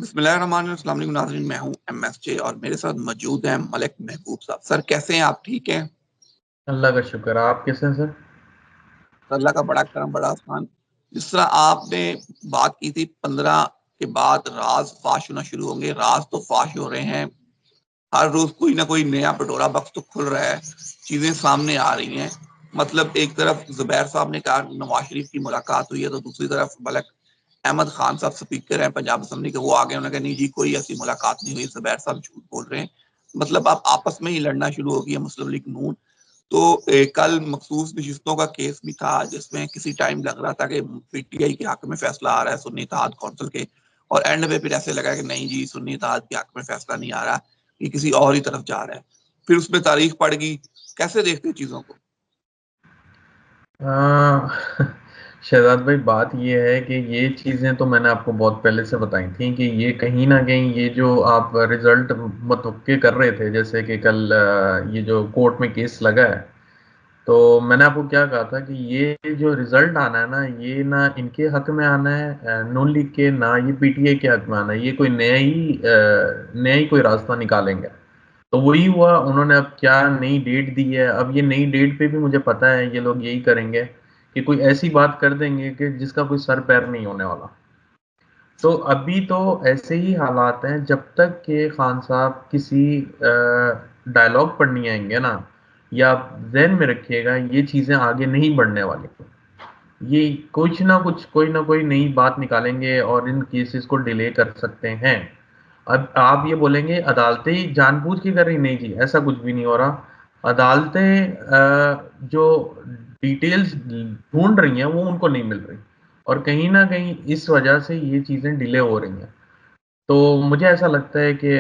बिस्मिल्लाहिर्रहमानिर्रहीम नाज़रीन, मैं हूं MSJ और मेरे साथ मौजूद हैं मलिक महबूब साहब। सर कैसे हैं आप? ठीक हैं? अल्लाह का शुक्र। आप कैसे हैं सर? अल्लाह का बड़ा करम, बड़ा आसान। जिस तरह आपने बात की थी 15 के बाद राज फाश होना शुरू होंगे, राज तो फाश हो रहे हैं। हर रोज कोई ना कोई नया पटोरा बक्स तो खुल रहा है, चीजें सामने आ रही हैं। मतलब एक तरफ जुबैर साहब ने कहा नवाज शरीफ की मुलाकात हुई है, तो दूसरी तरफ मलिक अहमद खान साहब स्पीकर हैं पंजाब असम्बली के, वो आ गए, उन्होंने कहा नहीं जी कोई ऐसी मुलाकात नहीं हुई, जुबैर साहब झूठ बोल रहे हैं। मतलब अब आपस में ही लड़ना शुरू हो गया मुस्लिम लीग नून। तो कल मखसूस नशिस्तों का केस भी था, जिसमें किसी टाइम लग रहा था कि पीटीआई के हक में फैसला आ रहा है सुन्नी इत्तेहाद कौंसिल के, और एंड में फिर ऐसे लगा कि नहीं जी सुन्नी इत्तेहाद के हक में फैसला नहीं आ रहा, ये किसी और ही तरफ जा रहा है। फिर उसमें तारीख पड़ गई। कैसे देखते हैं चीजों को? आ, शहजाद भाई, बात ये है कि ये चीज़ें तो मैंने आपको बहुत पहले से बताई थी कि ये कहीं ना कहीं ये जो आप रिजल्ट मतवक्के कर रहे थे, जैसे कि कल ये जो कोर्ट में केस लगा है, तो मैंने आपको क्या कहा था कि ये जो रिजल्ट आना है ना, ये ना इनके हक में आना है नून लीग के, ना ये पीटीआई के हक में आना है। ये कोई नया ही कोई रास्ता निकालेंगे। तो वही हुआ, उन्होंने अब क्या नई डेट दी है। अब ये नई डेट पे भी मुझे पता है ये लोग यही करेंगे कि कोई ऐसी बात कर देंगे कि जिसका कोई सर पैर नहीं होने वाला। तो अभी तो ऐसे ही हालात हैं, जब तक कि खान साहब किसी डायलॉग पर नहीं आएंगे ना, या आप ज़हन में रखिएगा, ये चीज़ें आगे नहीं बढ़ने वाली। ये कुछ ना कुछ, कोई ना कोई नई बात निकालेंगे और इन केसेस को डिले कर सकते हैं। अब आप ये बोलेंगे अदालतें जानबूझ के कर रही, नहीं जी, ऐसा कुछ भी नहीं हो रहा। अदालतें जो डिटेल्स ढूंढ रही हैं वो उनको नहीं मिल रही, और कहीं ना कहीं इस वजह से ये चीज़ें डिले हो रही हैं। तो मुझे ऐसा लगता है कि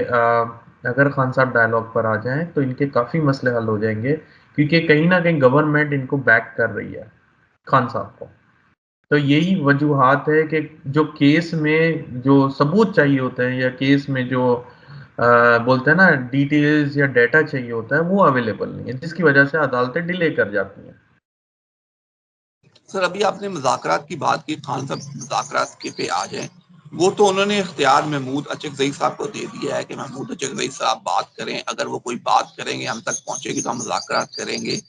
अगर खान साहब डायलॉग पर आ जाएं तो इनके काफ़ी मसले हल हो जाएंगे, क्योंकि कहीं ना कहीं गवर्नमेंट इनको बैक कर रही है, खान साहब को। तो यही वजूहात है कि जो केस में जो सबूत चाहिए होते हैं, या केस में जो बोलते हैं ना डिटेल्स या डेटा चाहिए होता है, वो अवेलेबल नहीं है, जिसकी वजह से अदालतें डिले कर जाती हैं। सर अभी आपने मुज़ाकरात की बात की, खान साहब मुज़ाकरात के पे आ जाएं। वो तो उन्होंने इख्तियार महमूद अचकज़ई साहब को दे दिया है कि महमूद अचकज़ई साहब बात करें, अगर वो कोई बात करेंगे हम तक पहुंचेगी तो हम मुज़ाकरात करेंगे।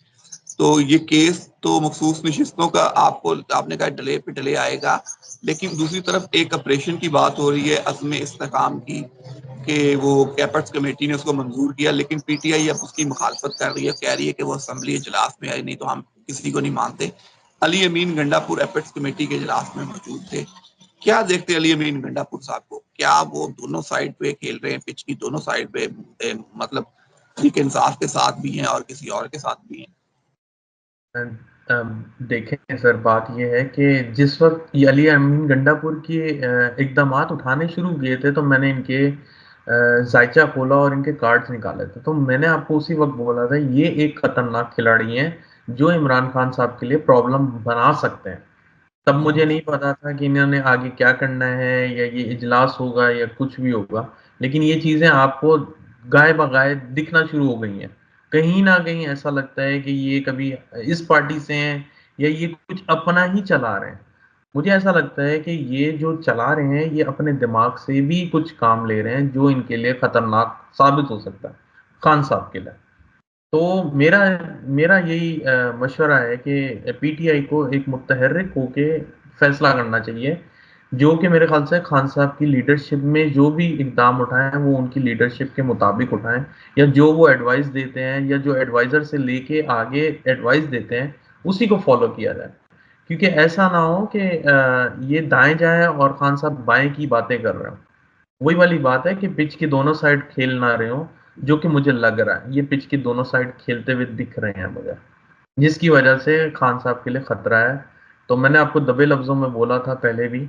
तो ये केस तो मखसूस नशिस्तों का आपको आपने कहा डिले पे डिले आएगा, लेकिन दूसरी तरफ एक ऑपरेशन की बात हो रही है अज़्म इस्तेकाम की, कि वो कैपेट्स कमेटी ने उसको मंजूर किया, लेकिन पीटीआई अब उसकी मुखालफत कर रही है, कह रही है कि वो असम्बली इजलास में आए, नहीं तो हम किसी को नहीं मानते। अली अमीन गंडापुर एपेक्स कमेटी के इजलास में मौजूद थे। क्या देखते अली अमीन गंडापुर साहब को? क्या वो दोनों साइड पे खेल रहे हैं, पिच की दोनों साइड पे, मतलब तरीके इंसाफ के साथ भी हैं और किसी और के साथ भी हैं? देखें सर, बात यह है कि जिस वक्त ये अली अमीन गंडापुर की इकदामात उठाने शुरू किए थे, तो मैंने इनके जायचा खोला और इनके कार्ड्स निकाले थे। तो मैंने आपको उसी वक्त बोला था ये एक खतरनाक खिलाड़ी हैं, जो इमरान खान साहब के लिए प्रॉब्लम बना सकते हैं। तब मुझे नहीं पता था कि इन्होंने आगे क्या करना है, या ये इजलास होगा या कुछ भी होगा, लेकिन ये चीज़ें आपको गाय बगाए दिखना शुरू हो गई हैं। कहीं ना कहीं ऐसा लगता है कि ये कभी इस पार्टी से हैं, या ये कुछ अपना ही चला रहे हैं। मुझे ऐसा लगता है कि ये जो चला रहे हैं, ये अपने दिमाग से भी कुछ काम ले रहे हैं जो इनके लिए खतरनाक साबित हो सकता है, खान साहब के लिए। तो मेरा मेरा यही मशवरा है कि पीटीआई को एक मुतहर्रिक होके फैसला करना चाहिए, जो कि मेरे ख्याल से खान साहब की लीडरशिप में जो भी इकदाम उठाएं वो उनकी लीडरशिप के मुताबिक उठाएं, या जो वो एडवाइस देते हैं या जो एडवाइज़र से लेके आगे एडवाइस देते हैं उसी को फॉलो किया जाए। क्योंकि ऐसा ना हो कि ये दाएं जाए और खान साहब बाएं की बातें कर रहे हो। वही वाली बात है कि पिच की दोनों साइड खेल ना रहे हो, जो कि मुझे लग रहा है ये पिच की दोनों साइड खेलते हुए दिख रहे हैं मुझे, जिसकी वजह से खान साहब के लिए खतरा है। तो मैंने आपको दबे लफ्जों में बोला था पहले भी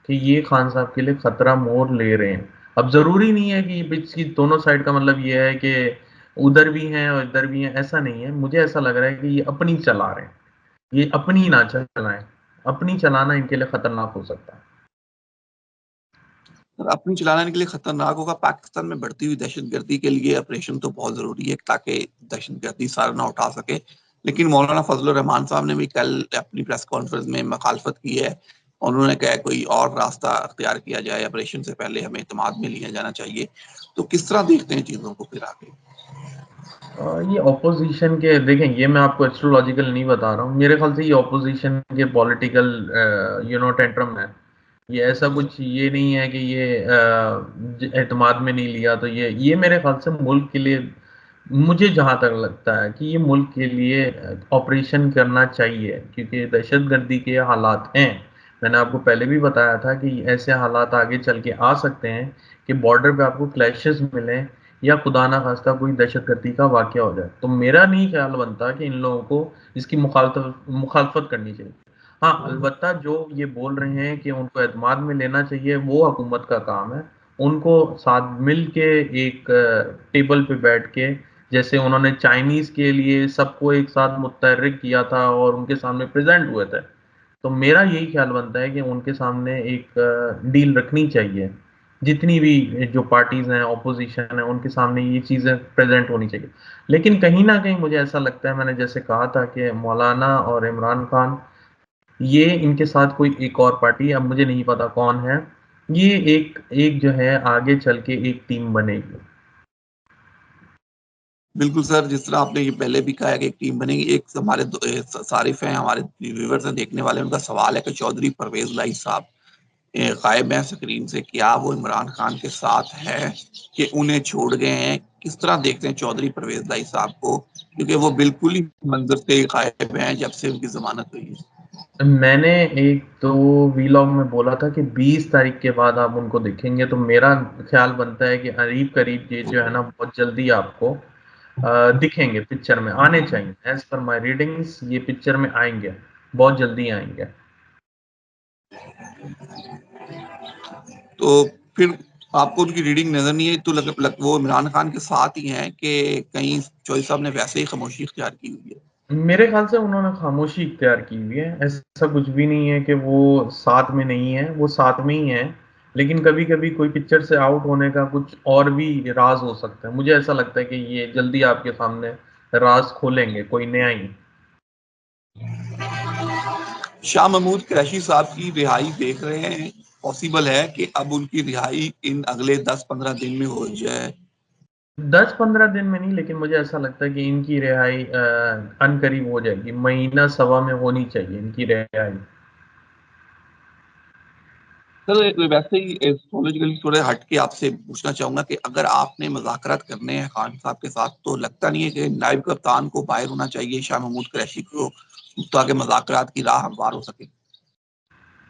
कि ये खान साहब के लिए खतरा मोड़ ले रहे हैं। अब जरूरी नहीं है कि ये पिच की दोनों साइड का मतलब ये है कि उधर भी हैं और इधर भी हैं, ऐसा नहीं है। मुझे ऐसा लग रहा है कि ये अपनी चला रहे हैं, ये अपनी ना चलाएं। अपनी चलाना इनके लिए खतरनाक हो सकता है। और अपनी चलाने के लिए खतरनाक होगा। पाकिस्तान में बढ़ती हुई दहशतगर्दी के लिए ऑपरेशन तो बहुत जरूरी है, ताकि दहशतगर्दी सर ना उठा सके। लेकिन मौलाना फजल रहमान साहब ने भी कल अपनी प्रेस कॉन्फ्रेंस में मुखालफत की है और उन्होंने कहा कोई और रास्ता अख्तियार किया जाए, ऑपरेशन से पहले हमें इत्मीनान में लिया जाना चाहिए। तो किस तरह देखते हैं चीज़ों को फिर आगे? ये ऑपोजिशन के देखें, ये मैं आपको एस्ट्रोलॉजिकल नहीं बता रहा हूँ, मेरे ख्याल से ये ऑपोजिशन के पॉलिटिकल टेंट्रम है। ये ऐसा कुछ ये नहीं है कि ये एतमाद में नहीं लिया तो ये मेरे ख्याल से मुल्क के लिए, मुझे जहां तक लगता है कि ये मुल्क के लिए ऑपरेशन करना चाहिए, क्योंकि दहशतगर्दी के हालात हैं। मैंने आपको पहले भी बताया था कि ऐसे हालात आगे चल के आ सकते हैं कि बॉर्डर पे आपको क्लैशेस मिले या खुदा ना खास्ता कोई दहशतगर्दी का वाकया हो जाए। तो मेरा नहीं ख्याल बनता कि इन लोगों को इसकी मुखालफत करनी चाहिए। हाँ, अलबत्ता जो ये बोल रहे हैं कि उनको एतमाद में लेना चाहिए, वो हुकूमत का काम है। उनको साथ मिल के एक टेबल पे बैठ के, जैसे उन्होंने चाइनीज के लिए सबको एक साथ मुतहर्रिक किया था और उनके सामने प्रेजेंट हुए थे, तो मेरा यही ख्याल बनता है कि उनके सामने एक डील रखनी चाहिए। जितनी भी जो पार्टीज हैं, ऑपोजिशन है, उनके सामने ये चीजें प्रेजेंट होनी चाहिए। लेकिन कहीं ना कहीं मुझे ऐसा लगता है, मैंने जैसे कहा था कि मौलाना और इमरान खान, ये इनके साथ कोई एक और पार्टी, अब मुझे नहीं पता कौन है, ये एक एक जो है आगे चल के एक टीम बनेगी। बिल्कुल सर, जिस तरह आपने ये पहले भी कहा है कि एक टीम बनेगी। एक हमारे सारिफ हैं, हमारे व्यूवर्स हैं, देखने वाले, उनका सवाल है कि चौधरी परवेज लाई साहब गायब हैं स्क्रीन से, क्या वो इमरान खान के साथ है कि उन्हें छोड़ गए हैं? किस तरह देखते हैं चौधरी परवेज लाई साहब को, क्योंकि वो बिल्कुल ही मंजर से गायब हैं जब से उनकी जमानत हुई है? मैंने एक तो वीलॉग में बोला था कि 20 तारीख के बाद आप उनको देखेंगे, तो मेरा ख्याल बनता है कि करीब करीब ये जो है ना बहुत जल्दी आपको दिखेंगे, पिक्चर में आने चाहिए। एज पर माय रीडिंग्स ये पिक्चर में आएंगे, बहुत जल्दी आएंगे। तो फिर आपको उनकी रीडिंग नजर नहीं आई तो वो इमरान खान के साथ ही हैं कि कहीं चौधरी साहब ने वैसे ही खामोशी इख्तियार की हुई है? मेरे ख्याल से उन्होंने खामोशी इख्तियार की हुई है, ऐसा कुछ भी नहीं है कि वो साथ में नहीं है, वो साथ में ही है। लेकिन कभी कभी कोई पिक्चर से आउट होने का कुछ और भी राज हो सकता है। मुझे ऐसा लगता है कि ये जल्दी आपके सामने राज खोलेंगे, कोई नया ही। शाह महमूद कुरैशी साहब की रिहाई देख रहे हैं? पॉसिबल है कि अब उनकी रिहाई इन अगले 10-15 दिन में हो जाए? 10-15 दिन में नहीं, लेकिन मुझे ऐसा लगता है कि इनकी रिहाई अनकरीब हो जाएगी, महीना सवा में होनी चाहिए इनकी रिहाई। सर वैसे ही एस्ट्रोलॉजिकली थोड़े हट के आपसे पूछना चाहूंगा कि अगर आपने मुज़ाकरात करने हैं खान साहब के साथ, तो लगता नहीं है कि नायब कप्तान को बाहर होना चाहिए शाह महमूद कुरैशी को, ताकि मुज़ाकरात की राह हमवार हो सके?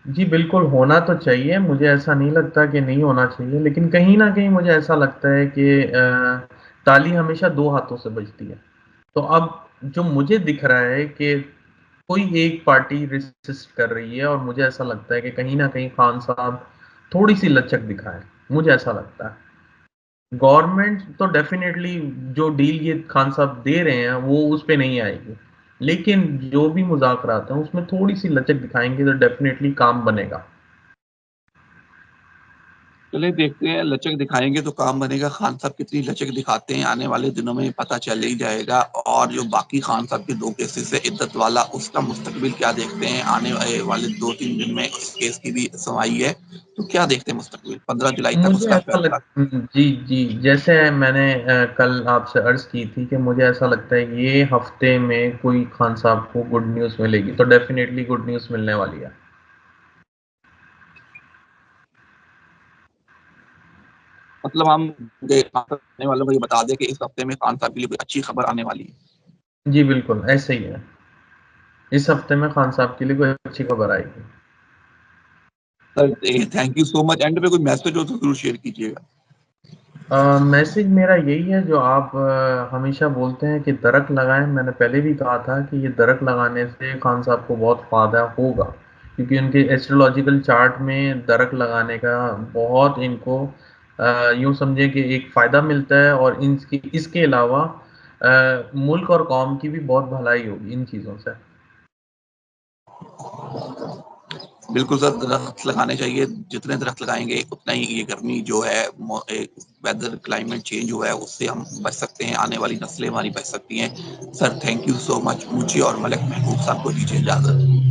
जी बिल्कुल, होना तो चाहिए, मुझे ऐसा नहीं लगता कि नहीं होना चाहिए, लेकिन कहीं न कहीं मुझे ऐसा लगता है कि ताली हमेशा 2 हाथों से बजती है। तो अब जो मुझे दिख रहा है कि कोई एक पार्टी रेसिस्ट कर रही है, और मुझे ऐसा लगता है कि कहीं न कहीं खान साहब थोड़ी-सी लचक दिखाएँ, मुझे ऐसा लगता है। गवर्नमेंट तो डेफ़िनेटली जो डील ये खान साहब दे रहे हैं, वो उस पे नहीं आएगी। लेकिन जो भी मुज़ाकरात हैं, उसमें थोड़ी-सी लचक दिखाएँगे तो डेफ़िनेटली काम बनेगा। चलिए देखते हैं, लचक दिखाएंगे तो काम बनेगा। खान साहब कितनी लचक दिखाते हैं आने वाले दिनों में पता चल ही जाएगा। और जो बाकी खान साहब के 2 केसेस है, इद्दत वाला, उसका मुस्तकबिल क्या देखते हैं? आने वाले 2-3 दिन में उस केस की भी सुनवाई है, तो क्या देखते हैं मुस्तकबिल? 15 जुलाई तक मुझे उसका ऐसा फैसला। जी, जी, जैसे मैंने कल आपसे अर्ज़ की थी कि मुझे ऐसा लगता है ये हफ़्ते में कोई खान साहब को गुड न्यूज़ मिलेगी, तो डेफ़िनेटली गुड न्यूज़ मिलने वाली है। मतलब हम आने वालों को ये बता दें कि इस हफ्ते में खान साहब के लिए कोई अच्छी खबर आने वाली है? जी, बिल्कुल, ऐसे ही है। इस हफ़्ते में खान साहब के लिए कोई अच्छी खबर आएगी। Sir thank you so much. And पे कोई मैसेज हो तो जरूर शेयर कीजिएगा। मैसेज मेरा यही है जो आप हमेशा बोलते हैं कि दरख्त लगाएं। मैंने पहले भी कहा था कि ये दरख्त लगाने से खान साहब को बहुत फ़ायदा होगा, क्योंकि उनके एस्ट्रोलॉजिकल चार्ट में दरख्त लगाने का बहुत इनको यूँ समझें कि एक फ़ायदा मिलता है, और इनकी इसके अलावा मुल्क और कौम की भी बहुत भलाई होगी इन चीज़ों से। बिल्कुल सर, दरख्त लगाने चाहिए। जितने दरख्त लगाएंगे उतना ही ये गर्मी जो है, वेदर क्लाइमेट चेंज हुआ है, उससे हम बच सकते हैं, आने वाली नस्लें हमारी बच सकती हैं। Sir thank you so much. मुझे और मलिक महबूब साहब को दीजिए इजाज़त।